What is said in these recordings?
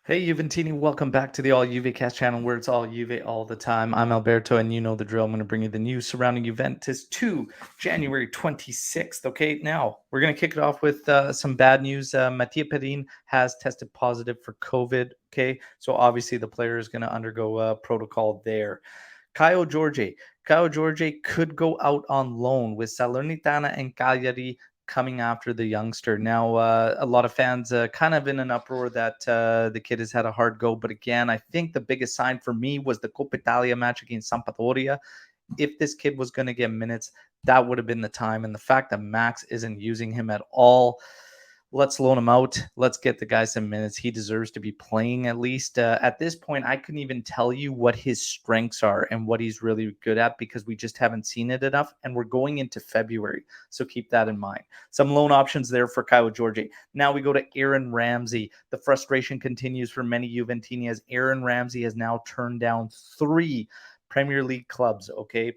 Hey Juventini, welcome back to the All Juve Cast channel where it's all Juve all the time. I'm Alberto and you know the drill. I'm going to bring you the news surrounding Juventus to January 26th. Okay, now we're going to kick it off with some bad news. Matias Pedri has tested positive for COVID. Okay, so obviously the player is going to undergo protocol there. Kyle George. Kyle George could go out on loan with Salernitana and Cagliari coming after the youngster. Now, a lot of fans kind of in an uproar that the kid has had a hard go. But again, I think the biggest sign for me was the Coppa Italia match against Sampdoria. If this kid was going to get minutes, that would have been the time. And the fact that Max isn't using him at all, let's loan him out. Let's get the guy some minutes. He deserves to be playing at least. At this point, I couldn't even tell you what his strengths are and what he's really good at because we just haven't seen it enough. And we're going into February. So keep that in mind. Some loan options there for Kyle George. Now we go to Aaron Ramsey. The frustration continues for many Juventini as Aaron Ramsey has now turned down 3 Premier League clubs. Okay.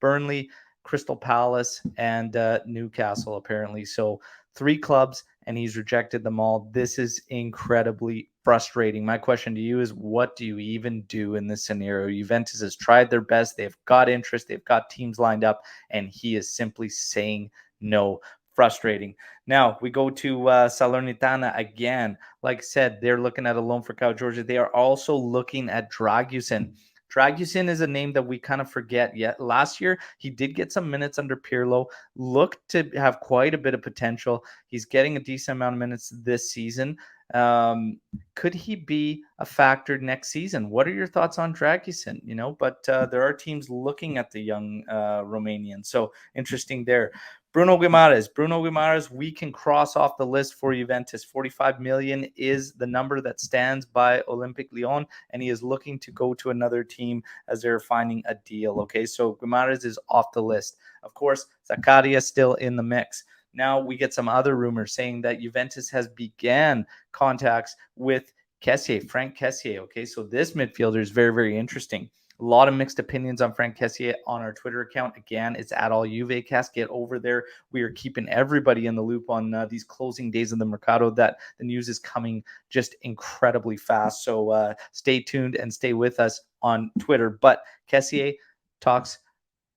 Burnley, Crystal Palace, and Newcastle, apparently. So 3 clubs, and he's rejected them all. This is incredibly frustrating. My question to you is, what do you even do in this scenario? Juventus has tried their best. They've got interest. They've got teams lined up, and he is simply saying no. Frustrating. Now we go to Salernitana again. Like I said, they're looking at a loan for Kyle George. They are also looking at Dragusin. Dragusin is a name that we kind of forget yet. Last year, he did get some minutes under Pirlo, looked to have quite a bit of potential. He's getting a decent amount of minutes this season. Could he be a factor next season? What are your thoughts on Dragusin? But there are teams looking at the young Romanian. So interesting there. Bruno Guimaraes, we can cross off the list for Juventus. 45 million is the number that stands by Olympique Lyon, and he is looking to go to another team as they're finding a deal. Okay, so Guimaraes is off the list. Of course, Zakaria still in the mix. Now we get some other rumors saying that Juventus has began contacts with Kessie, Frank Kessie. Okay, so this midfielder is very, very interesting. A lot of mixed opinions on Frank Kessie on our Twitter account. Again, it's at all JuveCast. Get over there. We are keeping everybody in the loop on these closing days of the Mercado. That the news is coming just incredibly fast. So stay tuned and stay with us on Twitter. But Kessie talks,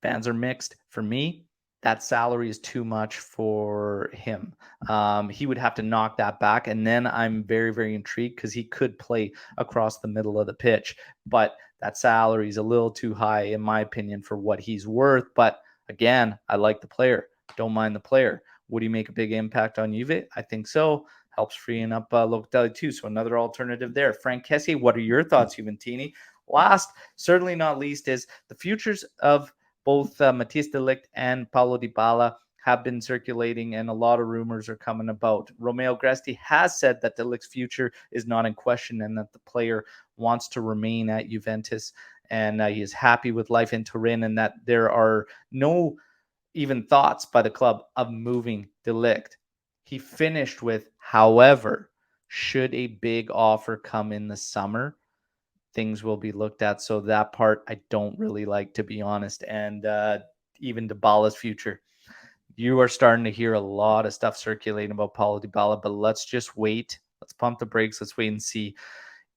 fans are mixed. For me, that salary is too much for him. He would have to knock that back. And then I'm very, very intrigued because he could play across the middle of the pitch. But that salary is a little too high, in my opinion, for what he's worth. But again, I like the player. Don't mind the player. Would he make a big impact on Juve? I think so. Helps freeing up Locatelli too. So another alternative there. Frank Kessie, what are your thoughts, Juventini? Last, certainly not least, is the futures of both Matias de Ligt and Paulo Dybala have been circulating, and a lot of rumors are coming about. Romeo Gresti has said that de Ligt's future is not in question and that the player wants to remain at Juventus, and he is happy with life in Turin, and that there are no even thoughts by the club of moving de Ligt. He finished with, however, should a big offer come in the summer, things will be looked at. So that part I don't really like, to be honest. And even Dybala's future. You are starting to hear a lot of stuff circulating about Paulo Dybala, but let's just wait. Let's pump the brakes. Let's wait and see.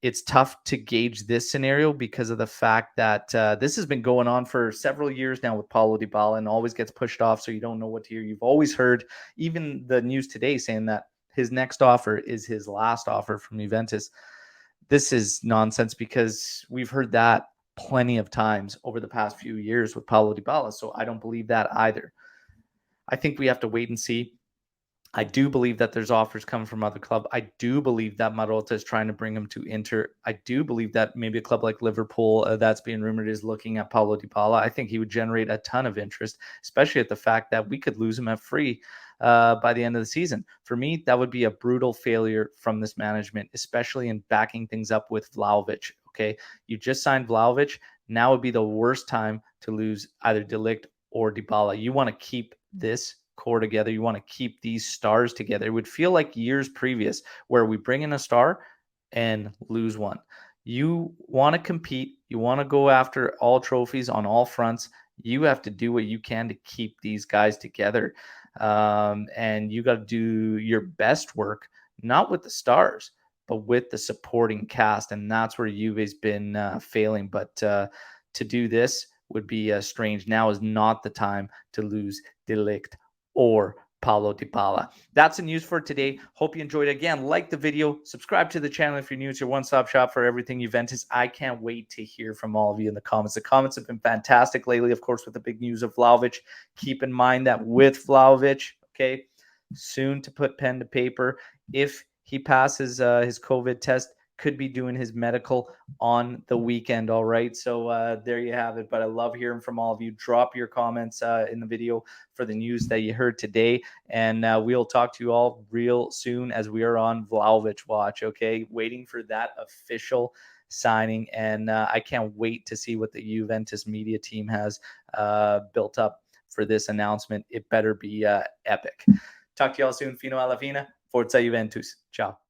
It's tough to gauge this scenario because of the fact that this has been going on for several years now with Paulo Dybala and always gets pushed off, so you don't know what to hear. You've always heard, even the news today, saying that his next offer is his last offer from Juventus. This is nonsense because we've heard that plenty of times over the past few years with Paulo Dybala, so I don't believe that either. I think we have to wait and see. I do believe that there's offers coming from other clubs. I do believe that Marotta is trying to bring him to Inter. I do believe that maybe a club like Liverpool, that's being rumored, is looking at Paulo Dybala. I think he would generate a ton of interest, especially at the fact that we could lose him at free by the end of the season. For me, that would be a brutal failure from this management, especially in backing things up with Vlahovic. Okay, you just signed Vlahovic. Now would be the worst time to lose either De Ligt or Dybala. You want to keep this core together. You want to keep these stars together. It would feel like years previous where we bring in a star and lose one. You want to compete. You want to go after all trophies on all fronts. You have to do what you can to keep these guys together. And you got to do your best work, not with the stars, but with the supporting cast, and that's where Juve's been failing. But to do this would be strange. Now is not the time to lose De Ligt or Paulo Dybala. That's the news for today. Hope you enjoyed it. Again, like the video, subscribe to the channel if you're new. It's your one-stop shop for everything Juventus. I can't wait to hear from all of you in the comments. The comments have been fantastic lately, of course, with the big news of Vlahovic. Keep in mind that with Vlahovic, okay, soon to put pen to paper. If he passes his COVID test, could be doing his medical on the weekend. All right. So there you have it. But I love hearing from all of you. Drop your comments in the video for the news that you heard today. And we'll talk to you all real soon as we are on Vlahovic watch. Okay. Waiting for that official signing. And I can't wait to see what the Juventus media team has built up for this announcement. It better be epic. Talk to you all soon. Fino alla fine. Forza Juventus. Ciao.